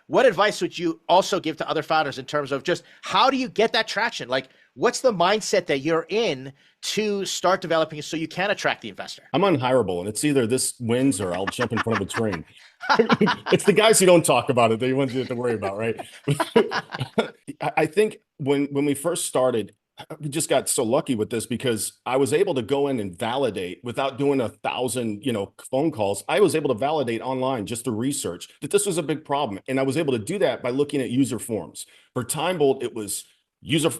what advice would you also give to other founders in terms of just how do you get that traction? Like, what's the mindset that you're in to start developing so you can attract the investor? I'm unhireable, and it's either this wins or I'll jump in front of a train. It's the guys who don't talk about it that you want you to worry about, right? I think when we first started, we just got so lucky with this because I was able to go in and validate without doing 1,000, phone calls. I was able to validate online just through research that this was a big problem. And I was able to do that by looking at user forums. For TimeBolt, it was user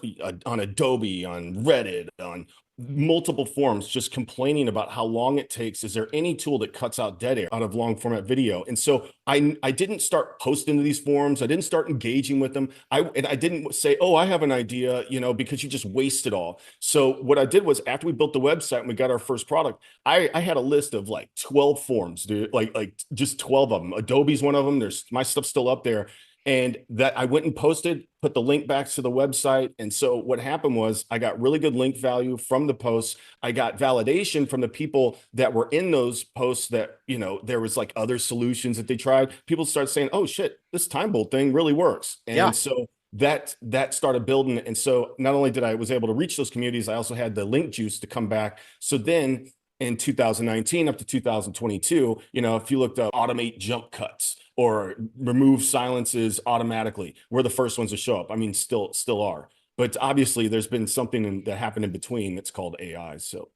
on Adobe, on Reddit, on multiple forums, just complaining about how long it takes. Is there any tool that cuts out dead air out of long format video? And so I didn't start posting to these forums. I didn't start engaging with them. I didn't say, oh, I have an idea, because you just waste it all. So what I did was after we built the website and we got our first product, I had a list of like 12 forums, dude, like just 12 of them. Adobe's one of them. There's my stuff's still up there. And that I went and posted, put the link back to the website. And so what happened was I got really good link value from the posts. I got validation from the people that were in those posts that, there was like other solutions that they tried. People started saying, oh shit, this TimeBolt thing really works. And so that started building. And so not only did I was able to reach those communities, I also had the link juice to come back. So then in 2019 up to 2022, if you looked up automate jump cuts or remove silences automatically, we're the first ones to show up. I mean, still are. But obviously, there's been something that happened in between that's called AI. So,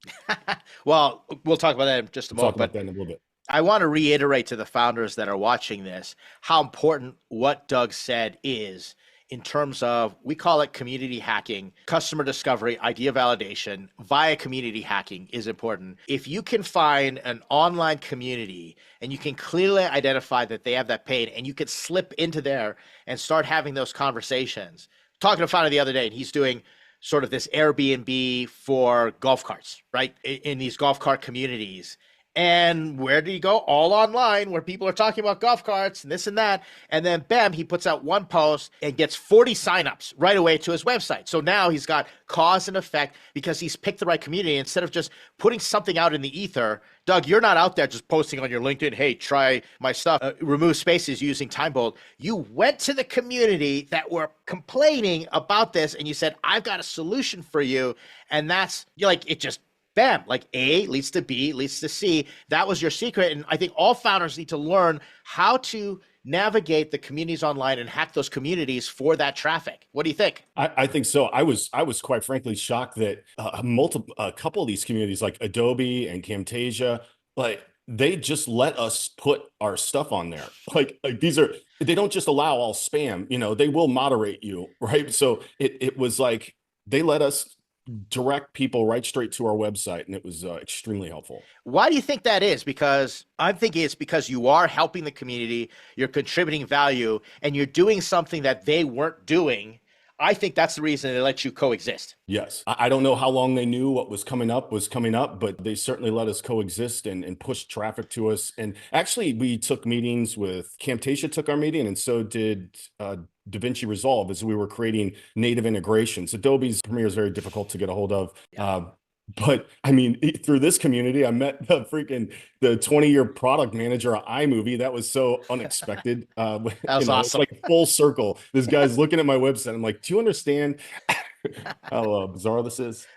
well, we'll talk about that in just a moment. Talk about that in a little bit. I want to reiterate to the founders that are watching this how important what Doug said is in terms of, we call it community hacking, customer discovery, idea validation via community hacking is important. If you can find an online community and you can clearly identify that they have that pain and you could slip into there and start having those conversations. Talking to a founder the other day, and he's doing sort of this Airbnb for golf carts, right? In these golf cart communities. And where do you go? All online, where people are talking about golf carts and this and that. And then bam, he puts out one post and gets 40 signups right away to his website. So now he's got cause and effect because he's picked the right community instead of just putting something out in the ether. Doug, you're not out there just posting on your LinkedIn, hey, try my stuff, remove spaces using TimeBolt. You went to the community that were complaining about this and you said, I've got a solution for you. And that's, you're like, it just bam, like A leads to B, leads to C. That was your secret. And I think all founders need to learn how to navigate the communities online and hack those communities for that traffic. What do you think? I think so. I was quite frankly shocked that a couple of these communities like Adobe and Camtasia, like they just let us put our stuff on there. Like they don't just allow all spam, they will moderate you, right? So it was like, they let us direct people right straight to our website, and it was extremely helpful. Why do you think that is? Because I'm thinking it's because you are helping the community, you're contributing value, and you're doing something that they weren't doing. I think that's the reason they let you coexist. Yes. I don't know how long they knew what was coming up, but they certainly let us coexist and push traffic to us. And actually, we took meetings with Camtasia, took our meeting, and so did DaVinci Resolve as we were creating native integrations. Adobe's Premiere is very difficult to get a hold of. But I mean, through this community, I met the 20-year product manager of iMovie. That was so unexpected. That was awesome. It's like full circle. This guy's looking at my website. I'm like, do you understand how bizarre this is?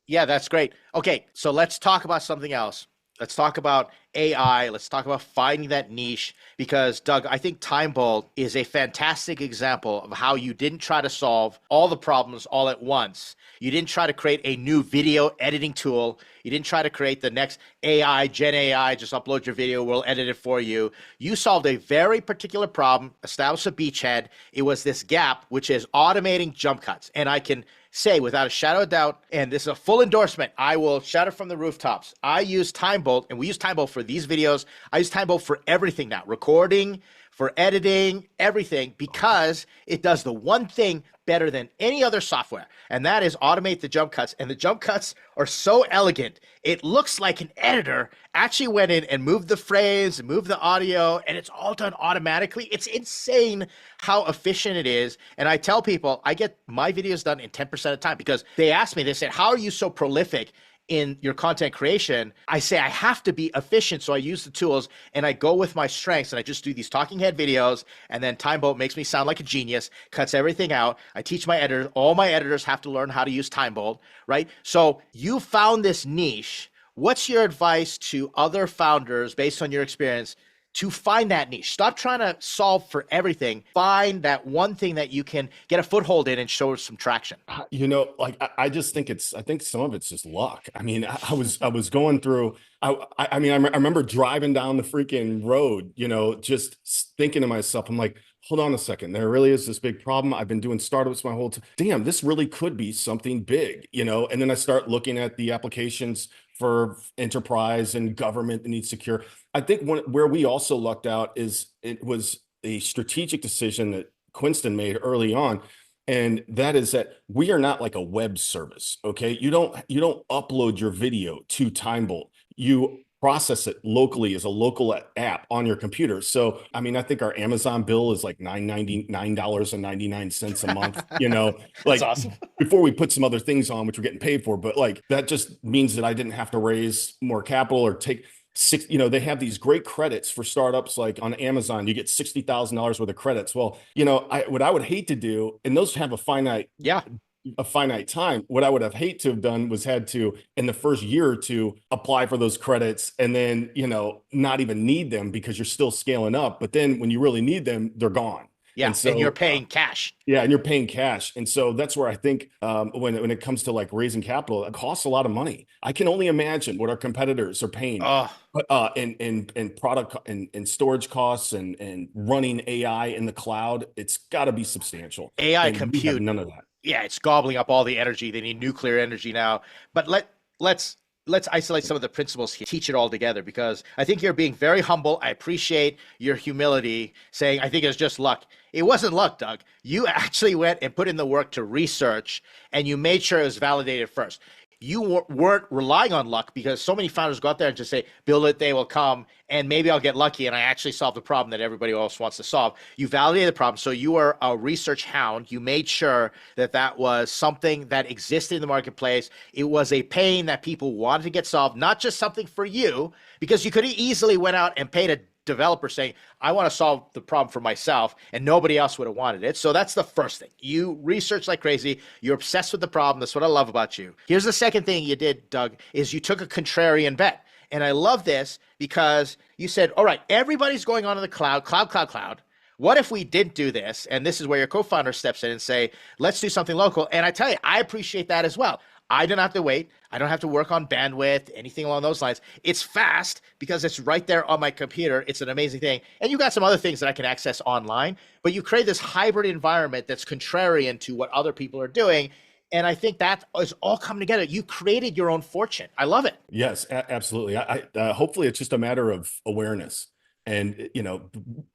Yeah, that's great. Okay, so let's talk about something else. Let's talk about AI. Let's talk about finding that niche because, Doug, I think TimeBolt is a fantastic example of how you didn't try to solve all the problems all at once. You didn't try to create a new video editing tool. You didn't try to create the next AI, Gen AI, just upload your video, we'll edit it for you. You solved a very particular problem, established a beachhead. It was this gap, which is automating jump cuts. And I can say without a shadow of doubt, and this is a full endorsement, I will shout it from the rooftops. I use TimeBolt, and we use TimeBolt for these videos. I use TimeBolt for everything now, recording, for editing, everything, because it does the one thing better than any other software, and that is automate the jump cuts. And the jump cuts are so elegant. It looks like an editor actually went in and moved the frames and moved the audio, and it's all done automatically. It's insane how efficient it is. And I tell people I get my videos done in 10% of the time because they ask me, they said, how are you so prolific in your content creation, I say I have to be efficient. So I use the tools and I go with my strengths and I just do these talking head videos. And then Timebolt makes me sound like a genius, cuts everything out. I teach my editors, all my editors have to learn how to use Timebolt, right? So you found this niche. What's your advice to other founders based on your experience to find that niche? Stop trying to solve for everything. Find that one thing that you can get a foothold in and show some traction. Like I just think I think some of it's just luck. I mean, I was going through, I mean, I remember driving down the freaking road, just thinking to myself, I'm like, hold on a second, there really is this big problem. I've been doing startups my whole time. Damn, this really could be something big, and then I start looking at the applications for enterprise and government that needs secure. I think where we also lucked out is it was a strategic decision that Quinston made early on. And that is that we are not like a web service. Okay. You don't upload your video to Timebolt. You process it locally as a local app on your computer. So, I mean, I think our Amazon bill is like $9.99 a month, That's like awesome. before we put some other things on, which we're getting paid for, but like, that just means that I didn't have to raise more capital or take they have these great credits for startups. Like on Amazon, you get $60,000 worth of credits. Well, what I would hate to do, and those have a finite time. What I would have hate to have done was had to, in the first year or two, apply for those credits and then, not even need them because you're still scaling up. But then when you really need them, they're gone. Yeah, and so you're paying cash. Yeah, and you're paying cash. And so that's where I think when it comes to like raising capital, it costs a lot of money. I can only imagine what our competitors are paying in product and storage costs and running AI in the cloud. It's got to be substantial. AI and compute. We have none of that. Yeah, it's gobbling up all the energy. They need nuclear energy now. But let's isolate some of the principles here, teach it all together, because I think you're being very humble. I appreciate your humility, saying I think it was just luck. It wasn't luck, Doug. You actually went and put in the work to research, and you made sure it was validated first. You weren't relying on luck, because so many founders go out there and just say, build it, they will come, and maybe I'll get lucky and I actually solve the problem that everybody else wants to solve. You validated the problem. So you were a research hound. You made sure that that was something that existed in the marketplace. It was a pain that people wanted to get solved, not just something for you, because you could have easily went out and paid a developer saying, I want to solve the problem for myself, and nobody else would have wanted it. So that's the first thing. You research like crazy. You're obsessed with the problem. That's what I love about you. Here's the second thing you did, Doug, is you took a contrarian bet. And I love this because you said, all right, everybody's going on to the cloud. What if we didn't do this? And this is where your co-founder steps in and say, let's do something local. And I tell you, I appreciate that as well. I don't have to wait. I don't have to work on bandwidth, anything along those lines. It's fast because it's right there on my computer. It's an amazing thing. And you got some other things that I can access online, but you create this hybrid environment that's contrarian to what other people are doing. And I think that is all coming together. You created your own fortune. I love it. Yes, absolutely. Hopefully it's just a matter of awareness. And,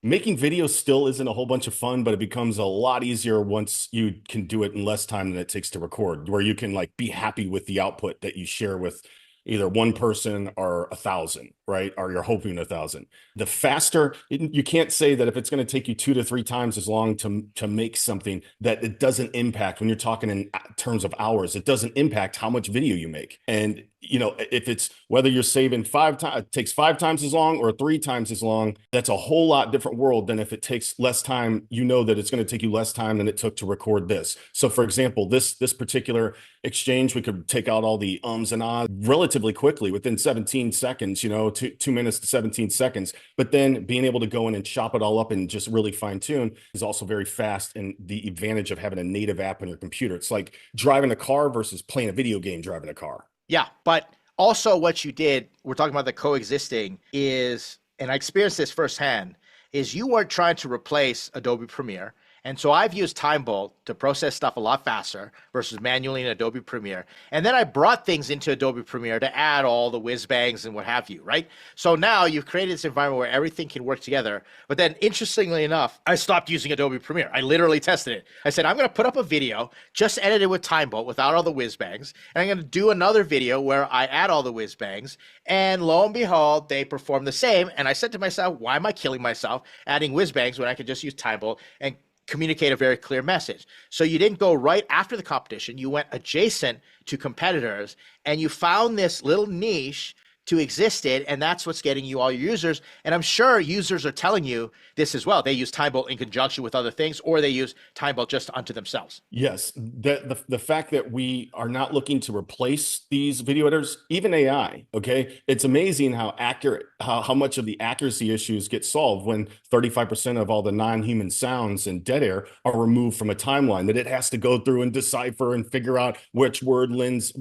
making videos still isn't a whole bunch of fun, but it becomes a lot easier once you can do it in less time than it takes to record, where you can like be happy with the output that you share with either one person or 1,000, right? Or you're hoping 1,000. The faster, you can't say that if it's going to take you 2 to 3 times as long to make something, that it doesn't impact, when you're talking in terms of hours, it doesn't impact how much video you make. And if it's whether you're saving 5 times, it takes 5 times as long or 3 times as long, that's a whole lot different world than if it takes less time. That it's going to take you less time than it took to record this. So for example, this particular exchange, we could take out all the ums and ahs relatively quickly within 17 seconds, 2 minutes to 17 seconds. But then being able to go in and chop it all up and just really fine tune is also very fast. And the advantage of having a native app on your computer, it's like driving a car versus playing a video game driving a car. Yeah, but also what you did, we're talking about the coexisting, is, and I experienced this firsthand, is you weren't trying to replace Adobe Premiere. And so I've used Timebolt to process stuff a lot faster versus manually in Adobe Premiere. And then I brought things into Adobe Premiere to add all the whiz bangs and what have you, right? So now you've created this environment where everything can work together. But then interestingly enough, I stopped using Adobe Premiere. I literally tested it. I said, I'm going to put up a video just edited with Timebolt without all the whiz bangs. And I'm going to do another video where I add all the whiz bangs. And lo and behold, they perform the same. And I said to myself, why am I killing myself adding whiz bangs when I could just use Timebolt and communicate a very clear message. So you didn't go right after the competition. You went adjacent to competitors and you found this little niche to exist in, and that's what's getting you all your users. And I'm sure users are telling you this as well. They use TimeBolt in conjunction with other things, or they use TimeBolt just unto themselves. Yes, the fact that we are not looking to replace these video editors, even AI, okay? It's amazing how accurate, how much of the accuracy issues get solved when 35% of all the non-human sounds and dead air are removed from a timeline that it has to go through and decipher and figure out which word lands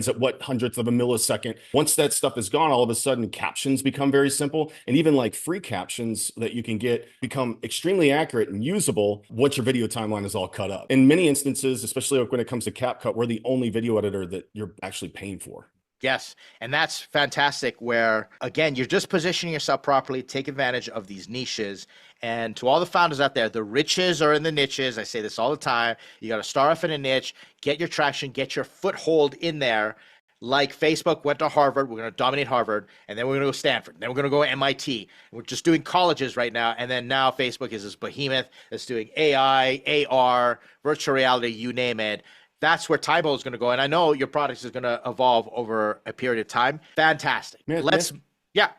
at what hundredth of a millisecond. Once that stuff is gone, all of a sudden captions become very simple. And even like free captions that you can get become extremely accurate and usable once your video timeline is all cut up. In many instances, especially when it comes to CapCut, we're the only video editor that you're actually paying for. Yes. And that's fantastic where, again, you're just positioning yourself properly, take advantage of these niches. And to all the founders out there, the riches are in the niches. I say this all the time. You got to start off in a niche, get your traction, get your foothold in there. Like Facebook went to Harvard, we're going to dominate Harvard, and then we're going to go Stanford, then we're going to go MIT. We're just doing colleges right now, and then now Facebook is this behemoth that's doing AI, AR, virtual reality, you name it. That's where TimeBolt is going to go, and I know your product is going to evolve over a period of time. Fantastic. Yeah.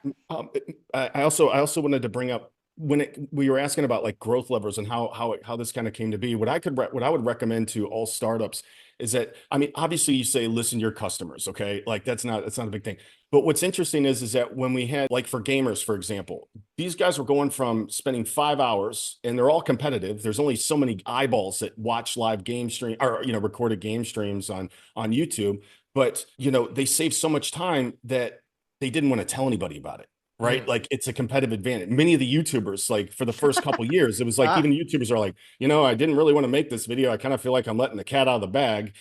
I also wanted to bring up when we were asking about like growth levers and how this kind of came to be. What I would recommend to all startups is that, I mean, obviously you say, listen to your customers. Okay. Like that's not a big thing, but what's interesting is that when we had, like for gamers, for example, these guys were going from spending 5 hours and they're all competitive. There's only so many eyeballs that watch live game stream or, recorded game streams on YouTube, but they save so much time that they didn't want to tell anybody about it. Right. Like it's a competitive advantage. Many of the YouTubers, like for the first couple years, it was like even YouTubers are like, I didn't really want to make this video. I kind of feel like I'm letting the cat out of the bag,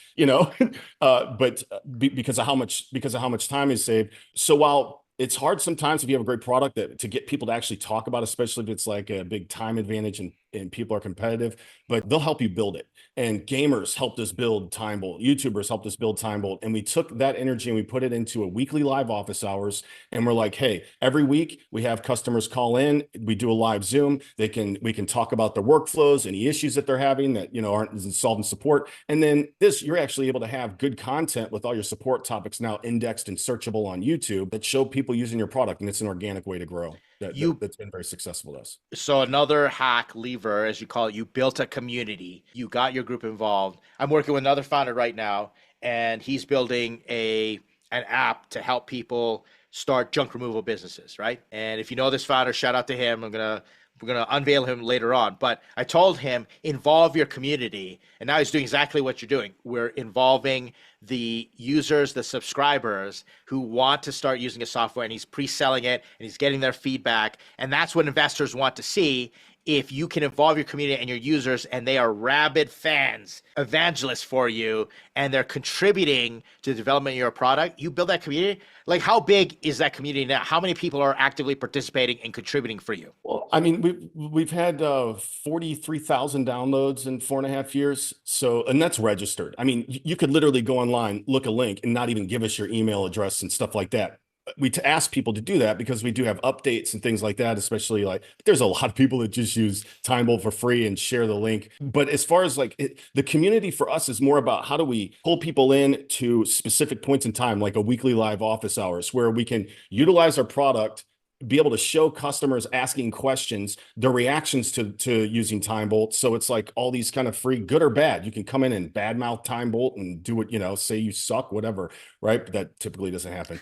but because of how much time is saved. So while it's hard sometimes if you have a great product to get people to actually talk about, especially if it's like a big time advantage and people are competitive, but they'll help you build it. And gamers helped us build TimeBolt. YouTubers helped us build TimeBolt. And we took that energy and we put it into a weekly live office hours. And we're like, hey, every week we have customers call in. We do a live Zoom. We can talk about their workflows, any issues that they're having that, aren't solved in support. And then you're actually able to have good content with all your support topics now indexed and searchable on YouTube that show people using your product. And it's an organic way to grow. That's been very successful to us. So another hack lever, as you call it, you built a community, you got your group involved. I'm working with another founder right now, and he's building an app to help people start junk removal businesses, right? And if you know this founder, shout out to him. We're gonna unveil him later on. But I told him, involve your community. And now he's doing exactly what you're doing. We're involving the users, the subscribers who want to start using a software, and he's pre-selling it and he's getting their feedback. And that's what investors want to see. If you can involve your community and your users and they are rabid fans, evangelists for you, and they're contributing to the development of your product, you build that community. Like, how big is that community now? How many people are actively participating and contributing for you? Well, I mean, we've had 43,000 downloads in 4.5 years. So, and that's registered. I mean, you could literally go online, look a link, and not even give us your email address and stuff like that. We ask people to do that because we do have updates and things like that, especially like there's a lot of people that just use TimeBolt for free and share the link. But as far as like the community for us is more about how do we pull people in to specific points in time, like a weekly live office hours where we can utilize our product, be able to show customers asking questions, their reactions to using TimeBolt. So it's like all these kind of free, good or bad. You can come in and badmouth TimeBolt and do it, say you suck, whatever, right? But that typically doesn't happen.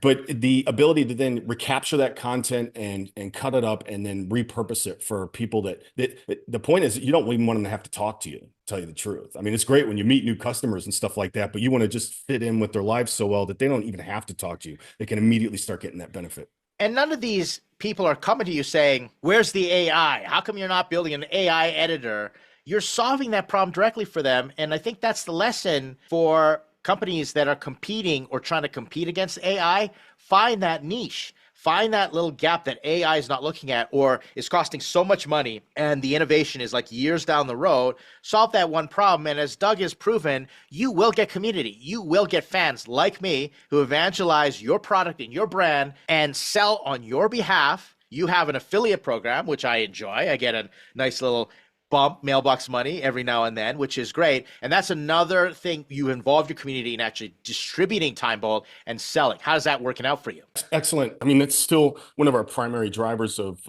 But the ability to then recapture that content and cut it up and then repurpose it for people that the point is you don't even want them to have to talk to you. Tell you the truth. I mean, it's great when you meet new customers and stuff like that, but you want to just fit in with their lives so well that they don't even have to talk to you. They can immediately start getting that benefit. And none of these people are coming to you saying, where's the AI? How come you're not building an AI editor? You're solving that problem directly for them. And I think that's the lesson for companies that are competing or trying to compete against AI. Find that niche. Find that little gap that AI is not looking at or is costing so much money and the innovation is like years down the road. Solve that one problem. And as Doug has proven, you will get community. You will get fans like me who evangelize your product and your brand and sell on your behalf. You have an affiliate program, which I enjoy. I get a nice little bump mailbox money every now and then, which is great. And that's another thing. You involve your community in actually distributing Time Bolt and selling. How's that working out for you? Excellent. I mean, that's still one of our primary drivers of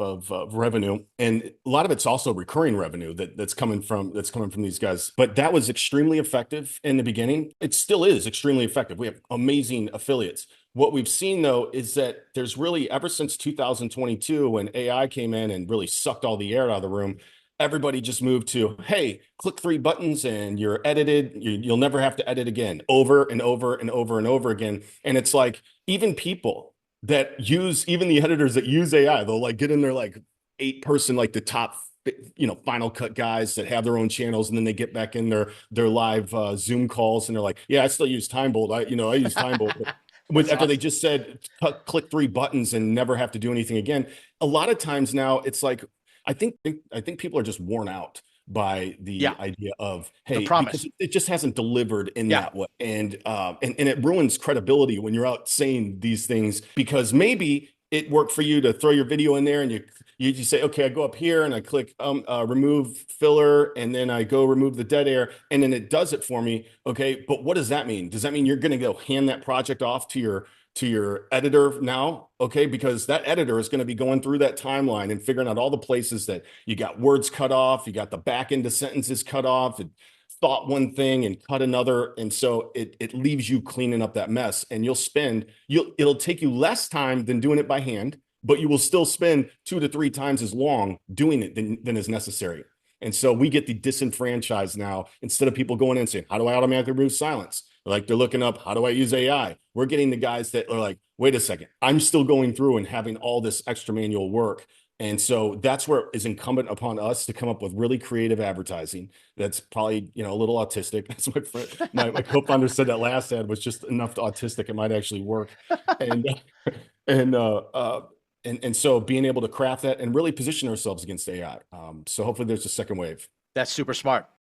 revenue, and a lot of it's also recurring revenue that's coming from these guys. But that was extremely effective in the beginning. It still is extremely effective. We have amazing affiliates. What we've seen though is that there's really ever since 2022 when AI came in and really sucked all the air out of the room, everybody just moved to, hey, click 3 buttons and you're edited. You'll never have to edit again, over and over and over and over again. And it's like even people that use even the editors that use AI, they'll like get in there like 8 person, like the top, Final Cut guys that have their own channels, and then they get back in their live Zoom calls, and they're like, "Yeah, I still use Time Bolt. I use Time Bolt." With That's after they awesome. just said click 3 buttons and never have to do anything again. A lot of times now, it's like I think people are just worn out by Yeah, the idea of, the hey, because promise. it just hasn't delivered in Yeah. that way, and it ruins credibility when you're out saying these things, because maybe it worked for you to throw your video in there and you say, okay, I go up here and I click remove filler, and then I go remove the dead air, and then it does it for me. Okay, but what does that mean? Does that mean you're going to go hand that project off to your editor now? Okay, because that editor is going to be going through that timeline and figuring out all the places that you got words cut off, you got the back end of sentences cut off, and thought one thing and cut another. And so it leaves you cleaning up that mess, and it'll take you less time than doing it by hand, but you will still spend 2 to 3 times as long doing it than is necessary. And so we get the disenfranchised now. Instead of people going in and saying, how do I automatically remove silence? Like they're looking up, how do I use AI? We're getting the guys that are like, wait a second, I'm still going through and having all this extra manual work. And so that's where it is incumbent upon us to come up with really creative advertising that's probably, a little autistic. That's my friend, my co-founder said that last ad was just enough to autistic, it might actually work. And and and so being able to craft that and really position ourselves against AI. So hopefully there's a second wave. That's super smart.